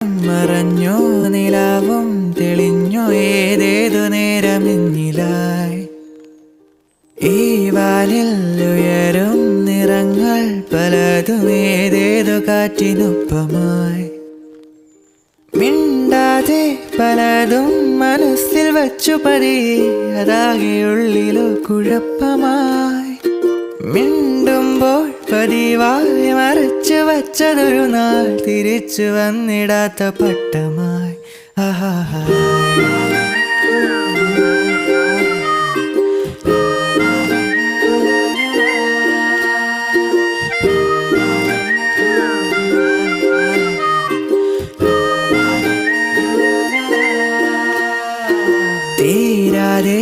മറഞ്ഞോ നിലാവും തെളിഞ്ഞോ ഏതേതു നേരമിഞ്ഞിലായി ഈ വാനിൽ ഉയരും നിറങ്ങൾ പലതും ഏതേതു കാറ്റിനൊപ്പമായി മിണ്ടാതെ പലതും മനസ്സിൽ വച്ചു പതിയെ അതാകെ ഉള്ളിലോ കുഴപ്പമായി മിണ്ടുമ്പോൾ പതിവായി മറച്ചു വച്ചതൊരു നാൾ തിരിച്ചു വന്നിടാത്ത പട്ടമായി ആഹാ തീരാതെ